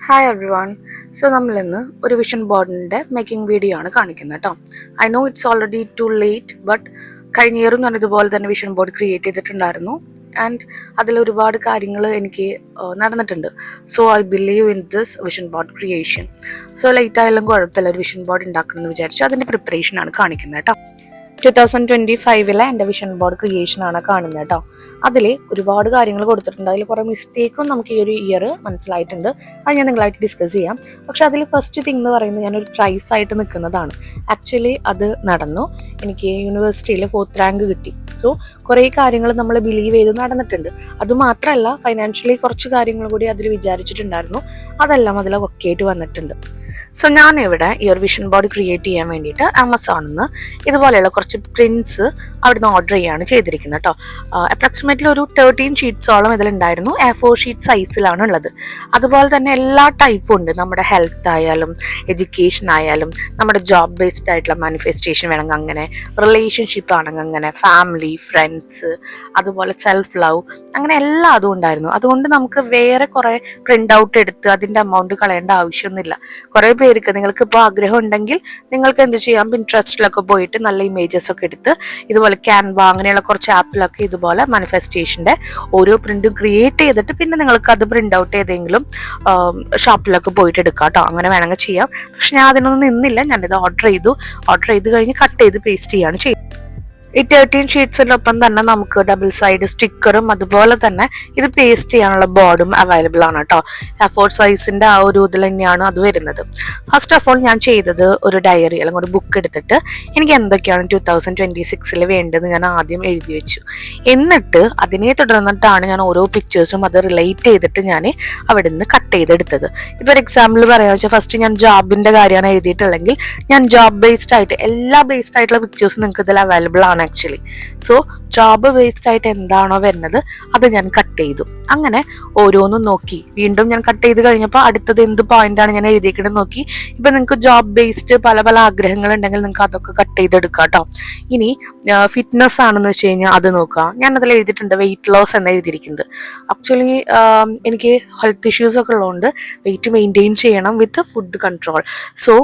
Hi every one. So നമ്മളിന്ന് ഒരു vision ബോർഡിൻ്റെ മേക്കിംഗ് വീഡിയോ ആണ് കാണിക്കുന്നത് കേട്ടോ. I know it's already to late, but കഴിഞ്ഞ ഇയറും ഞാൻ ഇതുപോലെ തന്നെ വിഷൻ ബോർഡ് ക്രിയേറ്റ് ചെയ്തിട്ടുണ്ടായിരുന്നു. ആൻഡ് അതിൽ ഒരുപാട് കാര്യങ്ങൾ എനിക്ക് നടന്നിട്ടുണ്ട്. So I believe in this vision board creation. So late ആയാലും കുഴപ്പമില്ല, ഒരു വിഷൻ ബോർഡ് ഉണ്ടാക്കണമെന്ന് വിചാരിച്ചു അതിൻ്റെ പ്രിപ്പറേഷനാണ് കാണിക്കുന്നത് കേട്ടോ. 2025 എൻ്റെ വിഷൻ ബോർഡ് ക്രിയേഷനാണ് കാണുന്നത് കേട്ടോ. അതിൽ ഒരുപാട് കാര്യങ്ങൾ കൊടുത്തിട്ടുണ്ട്. അതിൽ കുറേ മിസ്റ്റേക്കും നമുക്ക് ഈ ഒരു ഇയർ മനസ്സിലായിട്ടുണ്ട്. അത് ഞാൻ നിങ്ങളായിട്ട് ഡിസ്കസ് ചെയ്യാം. പക്ഷെ അതിൽ ഫസ്റ്റ് തിങ് എന്ന് പറയുന്നത് ഞാനൊരു പ്രൈസ് ആയിട്ട് നിൽക്കുന്നതാണ്. ആക്ച്വലി അത് നടന്നു. എനിക്ക് യൂണിവേഴ്സിറ്റിയിൽ 4th റാങ്ക് കിട്ടി. സോ കുറേ കാര്യങ്ങൾ നമ്മൾ ബിലീവ് ചെയ്ത് നടന്നിട്ടുണ്ട്. അതുമാത്രമല്ല, ഫൈനാൻഷ്യലി കുറച്ച് കാര്യങ്ങൾ കൂടി അതിൽ വിചാരിച്ചിട്ടുണ്ടായിരുന്നു. അതെല്ലാം അതിൽ ഒക്കെ ആയിട്ട് വന്നിട്ടുണ്ട്. സോ ഞാനിവിടെ ഈ ഒരു വിഷൻ ബോർഡ് ക്രിയേറ്റ് ചെയ്യാൻ വേണ്ടിയിട്ട് ആമസോണിൽ നിന്ന് ഇതുപോലെയുള്ള കുറച്ച് പ്രിൻറ്റ്സ് അവിടുന്ന് ഓർഡർ ചെയ്യുകയാണ് ചെയ്തിരിക്കുന്നത് കേട്ടോ. അപ്രോക്സിമേറ്റ്ലി ഒരു 13 ഷീറ്റ്സോളം ഇതിലുണ്ടായിരുന്നു. A4 ഷീറ്റ് സൈസിലാണ് ഉള്ളത്. അതുപോലെ തന്നെ എല്ലാ ടൈപ്പും ഉണ്ട്. നമ്മുടെ ഹെൽത്ത് ആയാലും എഡ്യൂക്കേഷൻ ആയാലും നമ്മുടെ ജോബ് ബേസ്ഡ് ആയിട്ടുള്ള മാനിഫെസ്റ്റേഷൻ വേണമെങ്കിൽ അങ്ങനെ, റിലേഷൻഷിപ്പ് ആണെങ്കിൽ അങ്ങനെ, ഫാമിലി, ഫ്രണ്ട്സ്, അതുപോലെ സെൽഫ് ലവ്, അങ്ങനെ എല്ലാ അതും ഉണ്ടായിരുന്നു. അതുകൊണ്ട് നമുക്ക് വേറെ കുറേ പ്രിൻ്റ് ഔട്ട് എടുത്ത് അതിൻ്റെ എമൗണ്ട് കളയേണ്ട ആവശ്യമൊന്നുമില്ല. കുറേ പേർക്ക് നിങ്ങൾക്ക് ഇപ്പോൾ ആഗ്രഹം ഉണ്ടെങ്കിൽ നിങ്ങൾക്ക് എന്ത് ചെയ്യാം, പിൻട്രസ്റ്റിലൊക്കെ പോയിട്ട് നല്ല ഇമേജസ് ഒക്കെ എടുത്ത് ഇതുപോലെ ക്യാൻവ അങ്ങനെയുള്ള കുറച്ച് ആപ്പിലൊക്കെ ഇതുപോലെ മാനിഫെസ്റ്റേഷൻ്റെ ഓരോ പ്രിന്റും ക്രിയേറ്റ് ചെയ്തിട്ട് പിന്നെ നിങ്ങൾക്ക് അത് പ്രിന്റ് ഔട്ട് ചെയ്തെങ്കിലും ഷോപ്പിലൊക്കെ പോയിട്ട് എടുക്കാം കേട്ടോ. അങ്ങനെ വേണമെങ്കിൽ ചെയ്യാം. പക്ഷെ ഞാൻ അതിനൊന്നും നിന്നില്ല. ഞാനിത് ഓർഡർ ചെയ്ത് കഴിഞ്ഞ് കട്ട് ചെയ്ത് പേസ്റ്റ് ചെയ്യാണ് ചെയ്തത്. ഈ 13 ഷീറ്റ്സിനൊപ്പം തന്നെ നമുക്ക് ഡബിൾ സൈഡ് സ്റ്റിക്കറും അതുപോലെ തന്നെ ഇത് പേസ്റ്റ് ചെയ്യാനുള്ള ബോർഡും അവൈലബിൾ ആണ് കേട്ടോ. A4 സൈസിന്റെ ആ ഒരു ഇതിൽ തന്നെയാണ് അത് വരുന്നത്. ഫസ്റ്റ് ഓഫ് ഓൾ ഞാൻ ചെയ്തത് ഒരു ഡയറി അല്ലെങ്കിൽ ഒരു ബുക്ക് എടുത്തിട്ട് എനിക്ക് എന്തൊക്കെയാണ് 2026 വേണ്ടത് ഞാൻ ആദ്യം എഴുതി വെച്ചു. എന്നിട്ട് അതിനെ തുടർന്നിട്ടാണ് ഞാൻ ഓരോ പിക്ചേഴ്സും അത് റിലേറ്റ് ചെയ്തിട്ട് ഞാൻ അവിടെ നിന്ന് കട്ട് ചെയ്തെടുത്തത്. ഇപ്പോൾ ഒരു എക്സാമ്പിൾ പറയാമെന്ന് വെച്ചാൽ, ഫസ്റ്റ് ഞാൻ ജോബിന്റെ കാര്യമാണ് എഴുതിയിട്ടുള്ളെങ്കിൽ ഞാൻ ജോബ് ബേസ്ഡ് ആയിട്ട് എല്ലാ ബേസ്ഡ് ആയിട്ടുള്ള പിക്ചേഴ്സും നിങ്ങൾക്ക് ഇതിൽ അവൈലബിൾ ആണ് ആക്ച്വലി. സോ ജോബ് ബേസ്ഡ് ആയിട്ട് എന്താണോ വരുന്നത് അത് ഞാൻ കട്ട് ചെയ്തു. അങ്ങനെ ഓരോന്നും നോക്കി വീണ്ടും ഞാൻ കട്ട് ചെയ്ത് കഴിഞ്ഞപ്പോൾ അടുത്തത് എന്ത് പോയിന്റാണ് ഞാൻ എഴുതിയേക്കുന്നത് നോക്കി. ഇപ്പൊ നിങ്ങൾക്ക് ജോബ് ബേസ്ഡ് പല പല ആഗ്രഹങ്ങൾ ഉണ്ടെങ്കിൽ നിങ്ങൾക്ക് അതൊക്കെ കട്ട് ചെയ്തെടുക്കാം കേട്ടോ. ഇനി ഫിറ്റ്നസ് ആണെന്ന് വെച്ച് കഴിഞ്ഞാൽ അത് നോക്കുക. ഞാൻ അതിൽ എഴുതിയിട്ടുണ്ട് വെയിറ്റ് ലോസ് എന്ന് എഴുതിയിരിക്കുന്നത്. ആക്ച്വലി എനിക്ക് ഹെൽത്ത് ഇഷ്യൂസ് ഒക്കെ ഉള്ളതുകൊണ്ട് വെയിറ്റ് മെയിൻറ്റെയിൻ ചെയ്യണം വിത്ത് ഫുഡ് കൺട്രോൾ. സോ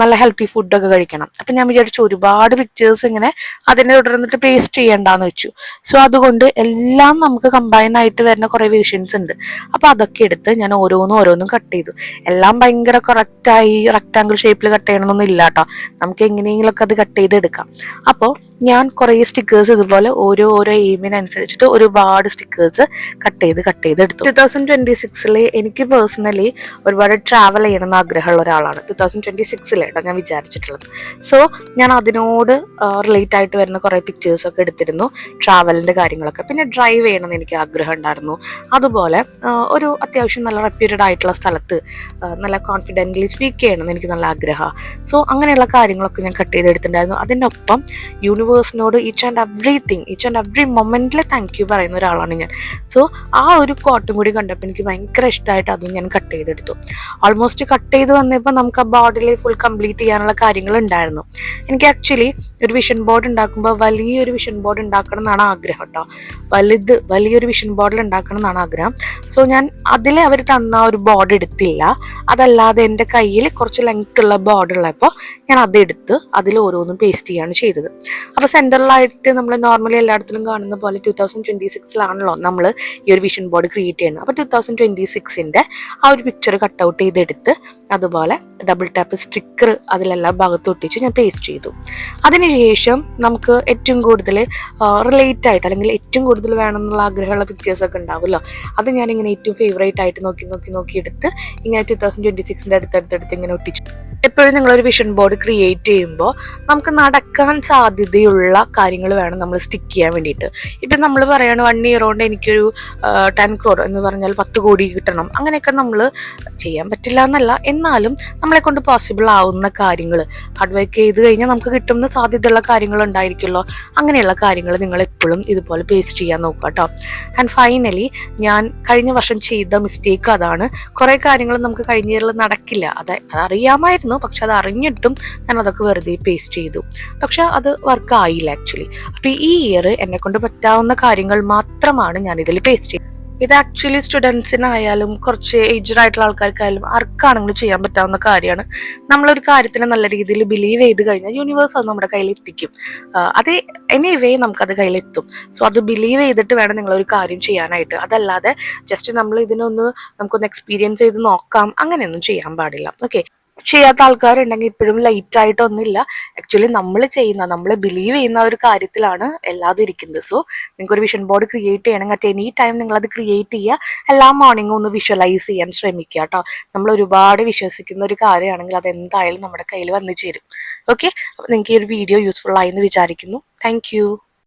നല്ല ഹെൽത്തി ഫുഡൊക്കെ കഴിക്കണം. അപ്പം ഞാൻ വിചാരിച്ചു ഒരുപാട് പിക്ചേഴ്സ് ഇങ്ങനെ അതിനെ തുടർന്നിട്ട് പേസ്റ്റ് ചെയ്യണ്ടെന്ന് വെച്ചു. സോ അതുകൊണ്ട് എല്ലാം നമുക്ക് കമ്പൈൻ ആയിട്ട് വരുന്ന കുറേ വിഷൻസ് ഉണ്ട്. അപ്പോൾ അതൊക്കെ എടുത്ത് ഞാൻ ഓരോന്നും കട്ട് ചെയ്തു. എല്ലാം ഭയങ്കര കറക്റ്റായി റെക്ടാങ്കിൾ ഷേപ്പിൽ കട്ട് ചെയ്യണമെന്നൊന്നും ഇല്ല കേട്ടോ. നമുക്ക് എങ്ങനെയെങ്കിലുമൊക്കെ അത് കട്ട് ചെയ്തെടുക്കാം. അപ്പോൾ ഞാൻ കുറേ സ്റ്റിക്കേഴ്സ് ഇതുപോലെ ഓരോ എയിമിനനുസരിച്ചിട്ട് ഒരുപാട് സ്റ്റിക്കേഴ്സ് കട്ട് ചെയ്ത് എടുത്തു. 2026 എനിക്ക് പേഴ്സണലി ഒരുപാട് ട്രാവൽ ചെയ്യണമെന്ന് ആഗ്രഹമുള്ള ഒരാളാണ്. 2026 ഞാൻ വിചാരിച്ചിട്ടുള്ളത്. സോ ഞാൻ അതിനോട് റിലേറ്റ് ആയിട്ട് വരുന്ന കുറേ പിക്ചേഴ്സൊക്കെ എടുത്തിരുന്നു, ട്രാവലിൻ്റെ കാര്യങ്ങളൊക്കെ. പിന്നെ ഡ്രൈവ് ചെയ്യണമെന്ന് എനിക്ക് ആഗ്രഹം ഉണ്ടായിരുന്നു. അതുപോലെ ഒരു അത്യാവശ്യം നല്ല റെപ്യൂട്ടഡ് ആയിട്ടുള്ള സ്ഥലത്ത് നല്ല കോൺഫിഡൻ്റ്ലി സ്പീക്ക് ചെയ്യണമെന്ന് എനിക്ക് നല്ല ആഗ്രഹമാണ്. സോ അങ്ങനെയുള്ള കാര്യങ്ങളൊക്കെ ഞാൻ കട്ട് ചെയ്തെടുത്തിട്ടുണ്ടായിരുന്നു. അതിനൊപ്പം യൂണിവേഴ്സിനോട് ഈച്ച് ആൻഡ് എവ്രി മൊമെന്റിൽ താങ്ക് യു പറയുന്ന ഒരാളാണ് ഞാൻ. സോ ആ ഒരു കോട്ടും കൂടി കണ്ടപ്പോൾ എനിക്ക് ഭയങ്കര ഇഷ്ടമായിട്ട് അതും ഞാൻ കട്ട് ചെയ്തെടുത്തു. ഓൾമോസ്റ്റ് കട്ട് ചെയ്ത് വന്നപ്പോൾ നമുക്ക് ആ ബോർഡിൽ ഫുൾ കംപ്ലീറ്റ് ചെയ്യാനുള്ള കാര്യങ്ങൾ ഉണ്ടായിരുന്നു. എനിക്ക് ആക്ച്വലി ഒരു വിഷൻ ബോർഡ് ഉണ്ടാക്കുമ്പോൾ വലിയൊരു വിഷൻ ബോർഡ് ഉണ്ടാക്കണം എന്നാണ് ആഗ്രഹം കേട്ടോ. വലിയൊരു വിഷൻ ബോർഡിൽ ഉണ്ടാക്കണം എന്നാണ് ആഗ്രഹം. സോ ഞാൻ അതിൽ അവർ തന്ന ഒരു ബോർഡ് എടുത്തില്ല. അതല്ലാതെ എൻ്റെ കയ്യിൽ കുറച്ച് ലെങ്ത് ഉള്ള ബോർഡ് ഉള്ളപ്പോൾ ഞാൻ അതെടുത്ത് അതിൽ ഓരോന്നും പേസ്റ്റ് ചെയ്യാണ് ചെയ്തത്. അപ്പോൾ സെൻറ്ററിലായിട്ട് നമ്മൾ നോർമലി എല്ലായിടത്തിലും കാണുന്ന പോലെ 2026 നമ്മൾ ഈ ഒരു വിഷൻ ബോർഡ് ക്രിയേറ്റ് ചെയ്യുന്നത്. അപ്പോൾ 2026 ആ ഒരു പിക്ചർ കട്ട് ഔട്ട് ചെയ്തെടുത്ത് അതുപോലെ ഡബിൾ ടാപ്പ് സ്റ്റിക്കർ അതിലെല്ലാ ഭാഗത്തും ഒട്ടിച്ച് ഞാൻ പേസ്റ്റ് ചെയ്തു. അതിനുശേഷം നമുക്ക് ഏറ്റവും കൂടുതൽ റിലേറ്റ് ആയിട്ട് അല്ലെങ്കിൽ ഏറ്റവും കൂടുതൽ വേണമെന്നുള്ള ആഗ്രഹമുള്ള പിക്ചേഴ്സൊക്കെ ഉണ്ടാവുമല്ലോ, അത് ഞാനിങ്ങനെ ഏറ്റവും ഫേവറേറ്റ് ആയിട്ട് നോക്കി എടുത്ത് ഇങ്ങനെ 2026 അടുത്തടുത്ത് ഇങ്ങനെ ഒട്ടിച്ചു. എപ്പോഴും നിങ്ങളൊരു വിഷൻ ബോർഡ് ക്രിയേറ്റ് ചെയ്യുമ്പോൾ നമുക്ക് നടക്കാൻ സാധ്യതയുള്ള കാര്യങ്ങൾ വേണം നമ്മൾ സ്റ്റിക്ക് ചെയ്യാൻ വേണ്ടിയിട്ട്. ഇപ്പം നമ്മൾ പറയുകയാണ് 1 ഇയർ കൊണ്ട് എനിക്കൊരു 10 crore എന്ന് പറഞ്ഞാൽ 10 കോടി കിട്ടണം, അങ്ങനെയൊക്കെ നമ്മൾ ചെയ്യാൻ പറ്റില്ല എന്നല്ല, എന്നാലും നമ്മളെ കൊണ്ട് പോസിബിൾ ആവുന്ന കാര്യങ്ങൾ ഹാർഡ് വർക്ക് ചെയ്ത് കഴിഞ്ഞാൽ നമുക്ക് കിട്ടുന്ന സാധ്യതയുള്ള കാര്യങ്ങൾ ഉണ്ടായിരിക്കുമല്ലോ. അങ്ങനെയുള്ള കാര്യങ്ങൾ നിങ്ങൾ എപ്പോഴും ഇതുപോലെ പേസ്റ്റ് ചെയ്യാൻ നോക്കുക കേട്ടോ. ആൻഡ് ഫൈനലി ഞാൻ കഴിഞ്ഞ വർഷം ചെയ്ത മിസ്റ്റേക്ക് അതാണ്. കുറേ കാര്യങ്ങൾ നമുക്ക് കഴിഞ്ഞ ഇയറിൽ നടക്കില്ല, അതറിയാമായിരുന്നു. പക്ഷെ അത് അറിഞ്ഞിട്ടും ഞാൻ അതൊക്കെ വെറുതെ പേസ്റ്റ് ചെയ്തു. പക്ഷെ അത് വർക്കായില്ല ആക്ച്വലി. അപ്പോൾ ഈ ഇയർ എന്നെ കൊണ്ട് പറ്റാവുന്ന കാര്യങ്ങൾ മാത്രമാണ് ഞാൻ ഇതിൽ പേസ്റ്റ് ചെയ്തത്. ഇത് ആക്ച്വലി സ്റ്റുഡൻസിനായാലും കുറച്ച് ഏജ്ഡ് ആയിട്ടുള്ള ആൾക്കാർക്കായാലും ആർക്കാണെങ്കിലും ചെയ്യാൻ പറ്റാവുന്ന കാര്യമാണ്. നമ്മളൊരു കാര്യത്തിനെ നല്ല രീതിയിൽ ബിലീവ് ചെയ്ത് കഴിഞ്ഞാൽ യൂണിവേഴ്സ് അത് നമ്മുടെ കയ്യിൽ എത്തിക്കും. അത് എനിവേ നമുക്കത് കയ്യിലെത്തും. സോ അത് ബിലീവ് ചെയ്തിട്ട് വേണം നിങ്ങളൊരു കാര്യം ചെയ്യാനായിട്ട്. അതല്ലാതെ ജസ്റ്റ് നമ്മൾ നമുക്കൊന്ന് എക്സ്പീരിയൻസ് ചെയ്ത് നോക്കാം അങ്ങനെയൊന്നും ചെയ്യാൻ പാടില്ല. ഓക്കെ, ചെയ്യാത്ത ആൾക്കാരുണ്ടെങ്കിൽ ഇപ്പോഴും ലൈറ്റ് ആയിട്ടൊന്നുമില്ല. ആക്ച്വലി നമ്മൾ ബിലീവ് ചെയ്യുന്ന ഒരു കാര്യത്തിലാണ് എല്ലാതും ഇരിക്കുന്നത്. സോ നിങ്ങൾക്ക് ഒരു വിഷൻ ബോർഡ് ക്രിയേറ്റ് ചെയ്യണമെങ്കിൽ അറ്റ് എനി ടൈം നിങ്ങളത് ക്രിയേറ്റ് ചെയ്യുക. എല്ലാ മോർണിംഗും ഒന്ന് വിഷ്വലൈസ് ചെയ്യാൻ ശ്രമിക്കുക കേട്ടോ. നമ്മൾ ഒരുപാട് വിശ്വസിക്കുന്ന ഒരു കാര്യമാണെങ്കിൽ അത് എന്തായാലും നമ്മുടെ കയ്യിൽ വന്നു ചേരും. ഓക്കെ, നിങ്ങൾക്ക് ഈ ഒരു വീഡിയോ യൂസ്ഫുൾ ആയി എന്ന് വിചാരിക്കുന്നു. താങ്ക്